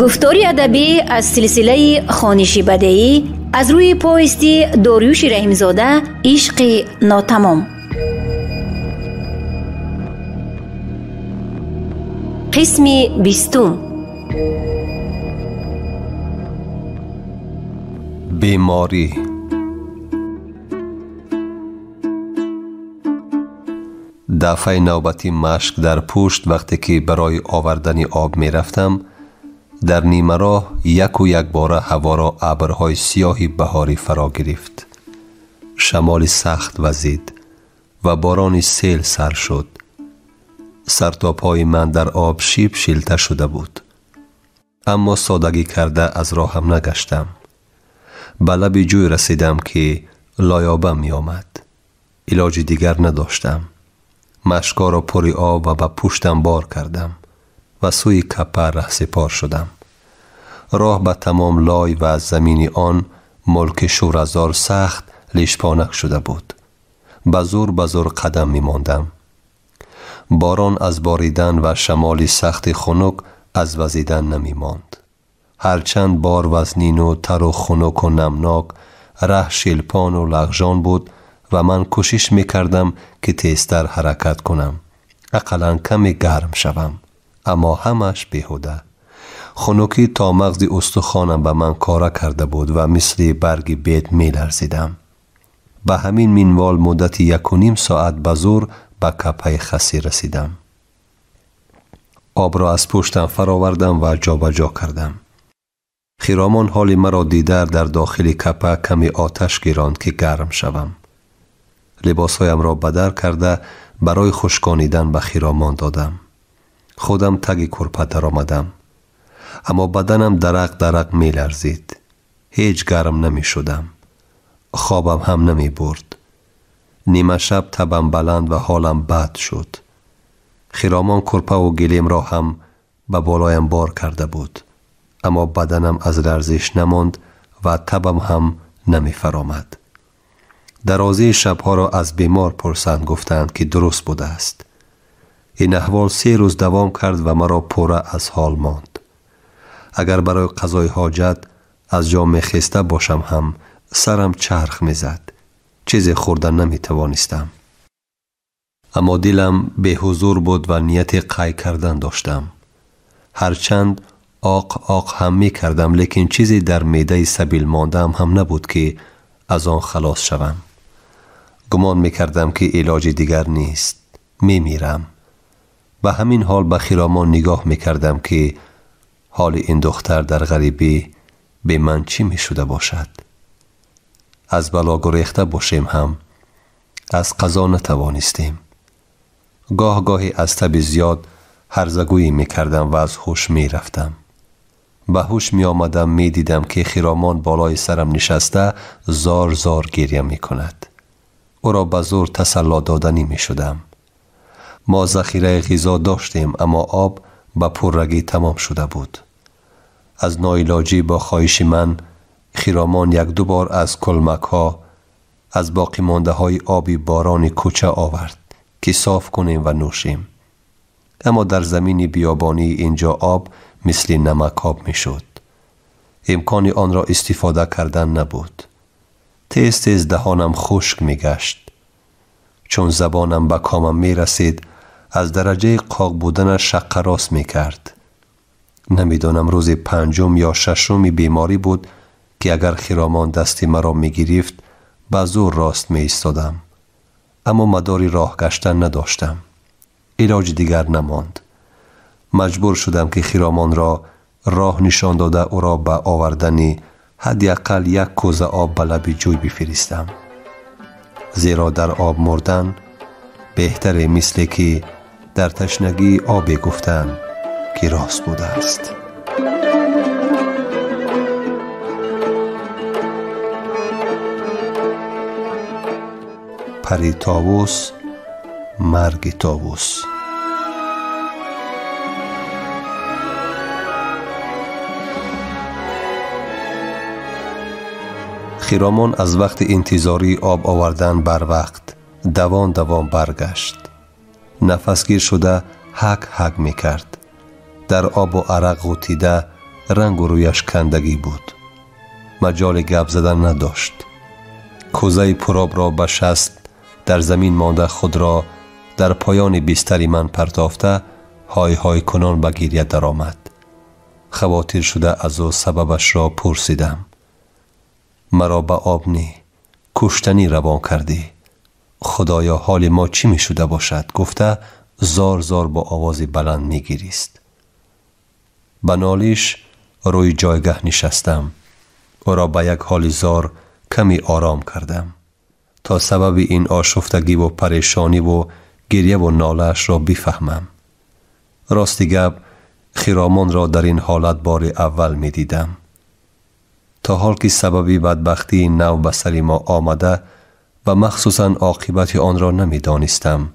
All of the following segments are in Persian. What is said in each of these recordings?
گفتاری ادبی از سلسله خوانشی بدیعی از روی پوستی داریوش رحیمزاده عشق ناتمام. قسم 20. بیماری. دفعه نوبتی مشک در پشت وقتی که برای آوردن آب می رفتم، در نیمه راه یک و یک باره هوا را ابرهای سیاهی بهاری فرا گرفت. شمال سخت وزید و باران سیل سر شد. سر تا پای من در آب شیب شیلته شده بود، اما سادگی کرده از راهم نگشتم. به لب جوی رسیدم که لایابه می آمد. علاج دیگر نداشتم. مشکا را پری آب و به پشتم بار کردم و سوی کپه رهسپار شدم. راه به تمام لای و زمین آن ملک شورزار سخت لیشپانک شده بود. به زور قدم می ماندم. باران از باریدن و شمالی سخت خنک از وزیدن نمی ماند. هرچند بار وزنین و تر و خنک و نمناک، ره شیلپان و لغژان بود و من کوشش می کردم که تیزتر حرکت کنم، اقلاً کمی گرم شوم، اما همش بیهوده. خنکی تا مغز استخوانم به من کار کرده بود و مثل برگ بید می لرزیدم. به همین منوال مدت 1.5 ساعت به زور به کپه خسی رسیدم. آب را از پشتم فراوردم و جابجا کردم. خیرامان حال مرا دیده در داخل کپه کمی آتش گیراند که گرم شوم. لباسهایم را بدر کرده برای خشکانیدن به خیرامان دادم. خودم تگ کرپه در آمدم، اما بدنم درق می لرزید. هیچ گرم نمی شدم. خوابم هم نمی برد. نیمه شب تبم بلند و حالم بد شد. خیرامان کرپه و گلیم را هم به بالایم بار کرده بود، اما بدنم از لرزش نماند و تبم هم نمی فرامد. درازی شبها را از بیمار پرسند، گفتند که درست بوده است. این احوال 3 روز دوام کرد و مرا پوره از حال ماند. اگر برای قضای حاجت از جا می خسته باشم هم سرم چرخ می زد. چیزی خوردن نمی توانستم. اما دلم به حضور بود و نیت قی کردن داشتم. هرچند آق هم می کردم، لیکن چیزی در معده سبیل ماندم هم نبود که از آن خلاص شوم. گمان می کردم که علاج دیگر نیست. می میرم. به همین حال به خیرامان نگاه می کردم که حال این دختر در غریبی به من چی می شده باشد. از بلا گریخته باشیم هم از قضا نتوانستیم. گاهی از تب زیاد هرزگویی می کردم و از هوش می رفتم. به هوش می آمدم، می دیدم که خیرامان بالای سرم نشسته زار گریه می کند. او را به زور تسلی دادنی می شدم. ما ذخیره غذا داشتیم، اما آب به پررگی تمام شده بود. از ناعلاجی با خواهش من خیرامان 1-2 بار از کلمک ها از باقی مانده های آبی باران کوچه آورد که صاف کنیم و نوشیم. اما در زمین بیابانی اینجا آب مثل نمک آب می شد. امکان آن را استفاده کردن نبود. تیز دهانم خشک می گشت. چون زبانم به کامم می رسید از درجه قاق بودن شق راست می کرد. نمیدانم روز 5 یا 6 بیماری بود که اگر خیرامان دستی مرا می گرفت به زور راست می ایستادم، اما مداری راه گشتن نداشتم. علاج دیگر نماند. مجبور شدم که خیرامان را راه نشان داده او را به آوردن حداقل 1 کوزه آب به لب جوی بفرستم، زیرا در آب مردن بهتره، مثل که در تشنگی آب گفتن که راست بوده است. پری طاووس، مرگ طاووس. خیرامان از وقت انتظاری آب آوردن بر وقت دوان برگشت. نفسگیر شده حک می کرد. در آب و عرق غوطیده رنگ و رویش کندگی بود. مجال گپ زدن نداشت. کوزه پرآب را به شست در زمین مانده خود را در پایان بستر من پرتافته های های کنان به گریه درآمد. خواطر شده از او سببش را پرسیدم. مرا به آب نی کشتنی روان کردی. خدایا حال ما چی می شده باشد؟ گفته زار زار با آوازی بلند می گریست. به نالیش روی جایگاه نشستم. او را به یک حال زار کمی آرام کردم تا سبب این آشفتگی و پریشانی و گریه و ناله‌اش را بفهمم. راستی گپ خرامان را در این حالت بار اول می دیدم. تا حال که سببی بدبختی نو به سر ما آمده و مخصوصاً عاقبت آن را نمی دانستم.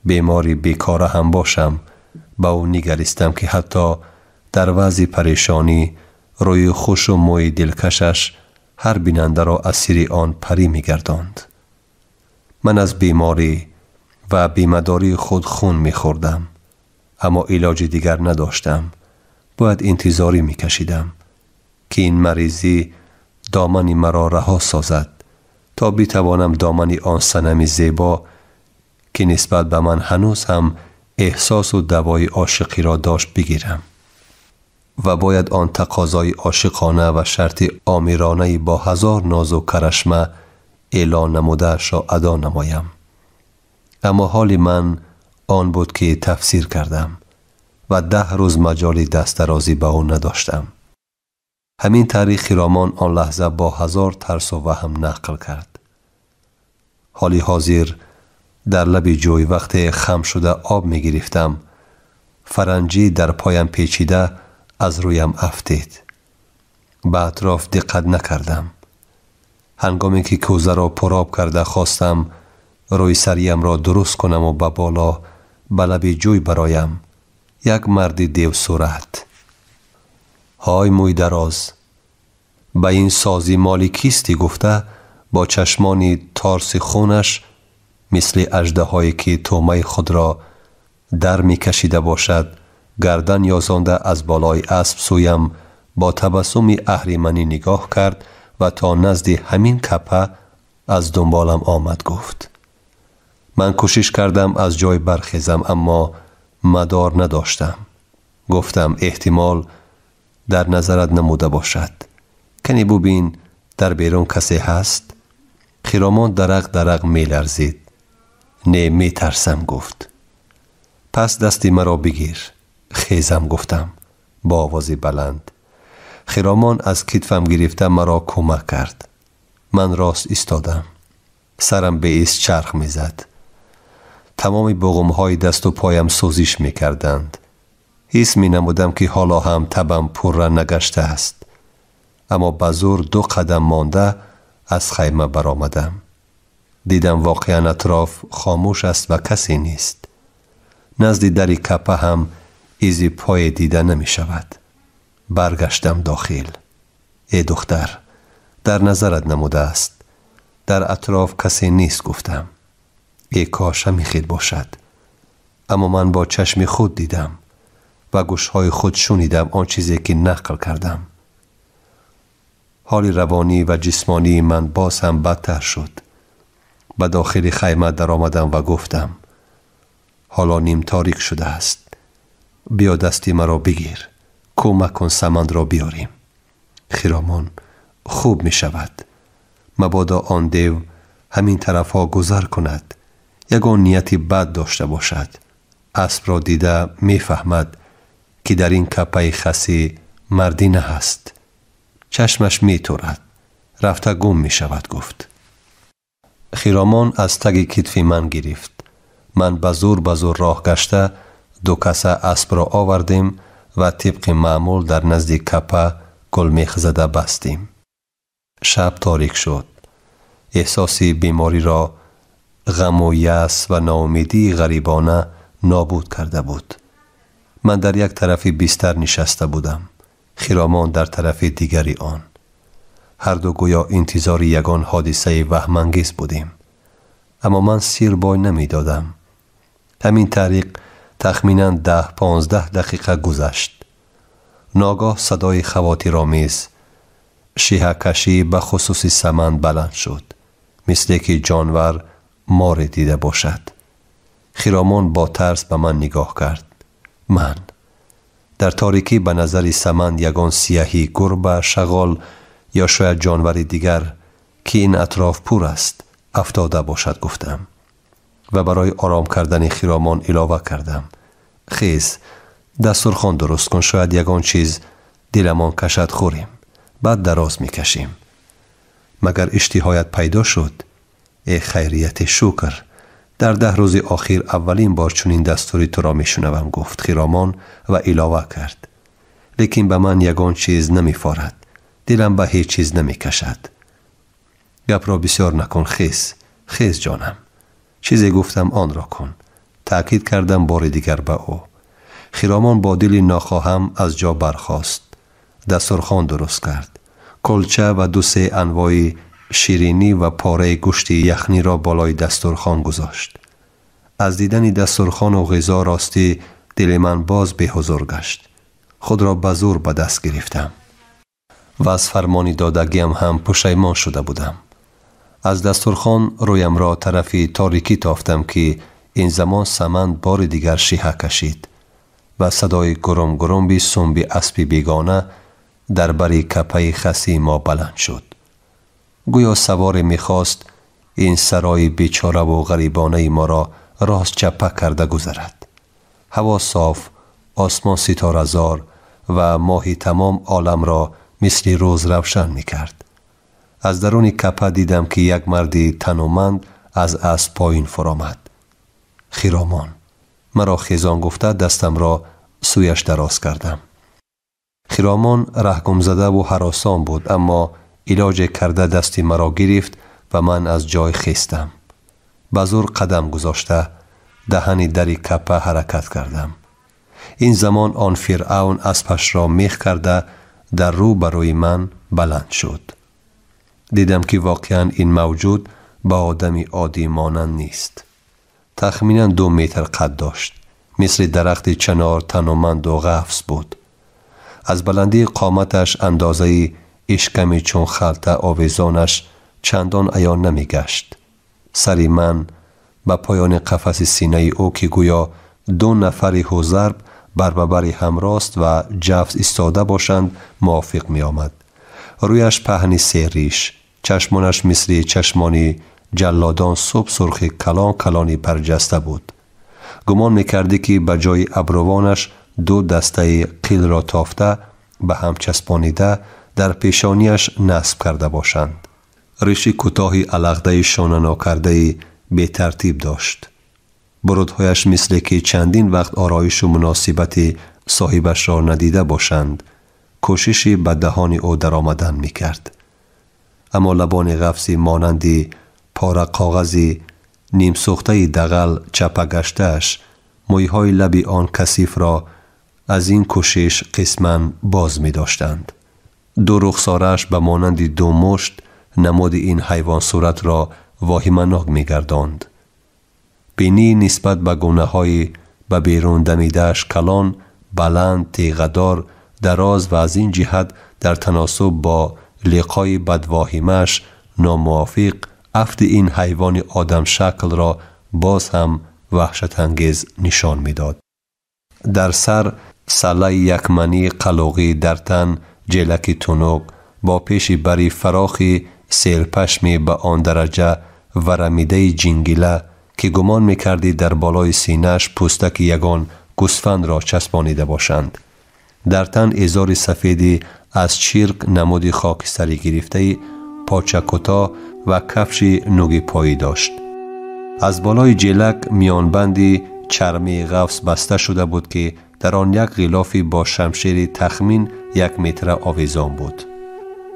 بیماری بیکاره هم باشم با او نگریستم که حتی در وضع پریشانی روی خوش و موی دلکشش هر بیننده را اسیر آن پری می گرداند. من از بیماری و بیمداری خود خون می خوردم، اما علاج دیگر نداشتم. باید انتظاری می کشیدم که این مریضی دامنی مرا رها سازد تا بتوانم دامنی آن صنم زیبا که نسبت به من هنوز هم احساس و دوای عاشقی را داشت بگیرم و باید آن تقاضای عاشقانه و شرط آمیرانه با هزار ناز و کرشمه اعلان نموده‌اش را ادا نمایم. اما حال من آن بود که تفسیر کردم و 10 روز مجال دست درازی به او نداشتم. همین طریق خرامان آن لحظه با 1000 ترس و وهم نقل کرد. حالی حاضر در لب جوی وقت خم شده آب می گرفتم، فرنجی در پایم پیچیده از رویم افتید. به اطراف دقت نکردم. هنگامی که کوزه را پرآب کرده خواستم روی سریم را درست کنم و به بالا به لب جوی برایم، یک مرد دیو صورت های موی دراز به این سازی مالی کیستی گفته با چشمانی تارس خونش مثل اژدهایی که طعمه خود را در می کشیده باشد گردن یازانده از بالای اسب سویم با تبسم اهریمنی نگاه کرد و تا نزد همین کپه از دنبالم آمد. گفت من کوشش کردم از جای برخیزم اما مدار نداشتم. گفتم احتمال در نظرت نموده باشد. کنی ببین در بیرون کسی هست؟ خرامان درق درق می لرزید. نه می ترسم گفت. پس دستی مرا بگیر. خیزم گفتم با آوازی بلند. خرامان از کتفم گرفته مرا کمک کرد. من راست ایستادم. سرم به ایست چرخ می زد. تمام بغم‌های دست و پایم سوزش می کردند. حس می نمودم که حالا هم تبم پر نگشته است. اما به زور 2 قدم مانده از خیمه برآمدم. دیدم واقعا اطراف خاموش است و کسی نیست. نزد در کپه هم ایزی پای دیده نمی شود. برگشتم داخل. ای دختر، در نظرت نموده است. در اطراف کسی نیست گفتم. ای کاش همی خیر باشد. اما من با چشم خود دیدم و گوشهای خود شنیدم آن چیزی که نقل کردم. حال روانی و جسمانی من باز هم بدتر شد. به داخل خیمه در آمدم و گفتم حالا نیم تاریک شده است. بیا دستی مرا بگیر. کمک کن سمند را بیاریم. خرامان خوب می شود. مبادا آن دیو همین طرف ها گذر کند. یگان نیتی بد داشته باشد. اسب را دیده می فهمد که در این کپه خسی مردی نه هست. چشمش می تورد. رفته گم می شود گفت. خرامان از تگ کتف من گرفت. من بزور راه گشته 2 کاسه اسب را آوردیم و طبق معمول در نزد کپه گلمیخ زده بستیم. شب تاریک شد. احساسی بیماری را غم و یأس و ناامیدی غریبانه نابود کرده بود. من در یک طرف بستر نشسته بودم. خرامان در طرف دیگری آن. هر دو گویا انتظار یگان حادثه وهم‌انگیز بودیم. اما من سیر بای نمی دادم. همین طریق تخمیناً 10-15 دقیقه گذشت. ناگاه صدای خواطرآمیز شیهه‌کشی به خصوص سمند بلند شد، مثل که جانور مار دیده باشد. خرامان با ترس به من نگاه کرد. من در تاریکی به نظر سمند یگان سیاهی، گربه، شغال یا شاید جانور دیگر که این اطراف پر است افتاده باشد گفتم و برای آرام کردن خرامان علاوه کردم: خیز دسترخوان درست کن، شاید یگان چیز دلمان کشد خوریم، بعد دراز میکشیم. مگر اشتهایت پیدا شد؟ ای خیریت، شکر. در 10 روز آخر اولین بار چنین دستوری تو را میشنوم گفت خرامان و علاوه کرد: لیکن به من یگان چیز نمیفارد، دلم به هیچ چیز نمیکشد. گپ را بسیار نکن، خیز جانم. چیزی گفتم آن را کن. تأکید کردم بار دیگر به او. خرامان با دل ناخواهم از جا برخاست. دسترخوان درست کرد. کلچه و 2-3 انواع شیرینی و پاره گوشت یخنی را بالای دسترخوان گذاشت. از دیدن دسترخوان و غذا راستی دل من باز به حضور گشت. خود را به زور به دست گرفتم و از فرمانی دادگیم هم پشیمان شده بودم. از دسترخوان رویم را طرفی تاریکی تافتم که این زمان سمند بار دیگر شیهه کشید و صدای گرم گرم سنبی اسبی بیگانه در بری کپه خسی ما بلند شد. گویا سوار میخواست این سرای بیچاره و غریبانه ما را راست چپه کرده گذرد. هوا صاف، آسمان ستاره‌زار و ماهی تمام عالم را مثل روز روشن میکرد. از درون کپه دیدم که یک مردی تنومند از اسب پایین فرآمد. خرامان مرا خیزان گفته دستم را سویش دراز کردم. خرامان رهگم زده و هراسان بود، اما علاج کرده دستی مرا گرفت و من از جای خیستم. به زور قدم گذاشته دهن در کپه حرکت کردم. این زمان آن فرعون اسبش را میخ کرده در رو بروی من بلند شد. دیدم که واقعا این موجود با آدمی عادی مانند نیست. تخمینا 2 متر قد داشت، مثل درخت چنار تنومند و قفس بود. از بلندی قامتش اندازه اشکمی چون خلطه آویزانش چندان عیان نمی گشت. سری من به پایان قفس سینه او که گویا 2 نفر حضرب بربری همراست و جفت استاده باشند موافق می آمد. رویش پهنی 3 ریش، چشمانش مثل چشمانی جلادان صبح سرخ کلان کلانی برجسته بود. گمان میکردی که به جای ابروانش 2 دسته قیل را تافته به هم چسبانیده در پیشانیش نصب کرده باشند. ریشی کوتاهی علقده شانه ناکرده به ترتیب داشت. برودهایش مثل که چندین وقت آرایش و مناسبت صاحبش را ندیده باشند کوششی به دهان او در آمدن میکرد. اما لبان قفسی مانندی پاره کاغذی نیم سوخته دغل چپه گشته‌اش مویهای لبی آن کثیف را از این کوشش قسماً باز می داشتند. 2 رخسارش به مانند 2 مشت نماد این حیوان صورت را واهمناک می گرداند. بینی نسبت به گونه های به بیرون دمیده‌اش کلان، بلند، تیغدار، دراز و از این جهت در تناسب با لقای بدواهیمش ناموافق افت این حیوان آدم شکل را باز هم وحشت انگیز نشان میداد. در سر سله یکمنی قلوغی، در تن جلک تنوک با پیش بری فراخی سیل پشمی به آن درجه ورمیده جنگیله که گمان میکردی در بالای سینه‌اش پوستک یگان گوسفند را چسبانیده باشند. در تن ازار سفیدی از چرک نمودی خاکستری گرفته، پاچه کوتاه و کفش نوگی پایی داشت. از بالای جلک میانبندی چرمی قفس بسته شده بود که در آن یک غلافی با شمشیر تخمین 1 متر آویزان بود.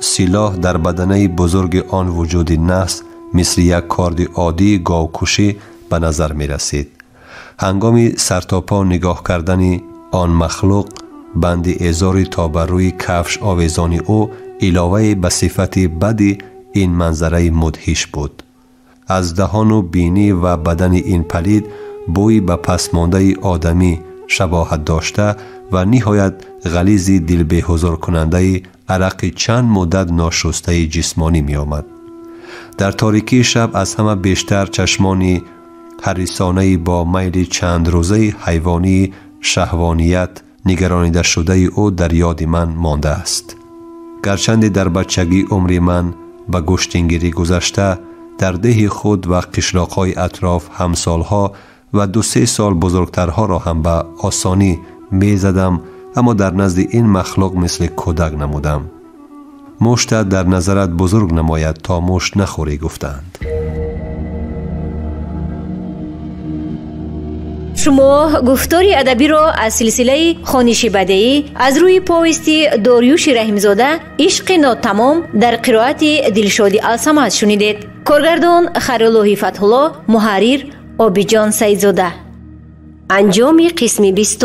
سلاح در بدنه بزرگ آن وجود نحس مثل یک کارد عادی گاوکشی به نظر می رسید. هنگامی سرتاپا نگاه کردن آن مخلوق، بندی ازاری تا بر روی کفش آویزانی او علاوه به صفت بدی این منظره مدهش بود. از دهان و بینی و بدن این پلید بوی به پسمانده آدمی شباهت داشته و نهایت غلیظ دل بی‌حضور کننده عرق چند مدت ناشسته جسمانی می آمد. در تاریکی شب از همه بیشتر چشمانی حریصانه با میل چند روزه حیوانی شهوانیت نگرانیده شده او در یاد من مانده است. گرچند در بچگی عمر من به گشتنگیری گذشته، در ده خود و قشلاق‌های اطراف همسالها و 2-3 سال بزرگترها را هم به آسانی می زدم، اما در نزد این مخلوق مثل کودک نمودم. مشت در نظرت بزرگ نماید تا مشت نخوری گفتند. شما گفتار ادبی را از سلسله خوانش بدیعی از روی پویستی داریوش رحیمزاده عشق ناتمام در قرائت دلشادی الصمد شنیدید. کارگردان خیرالله فتح‌الله، محرر عابدجان سیدزاده. انجام قسم 20.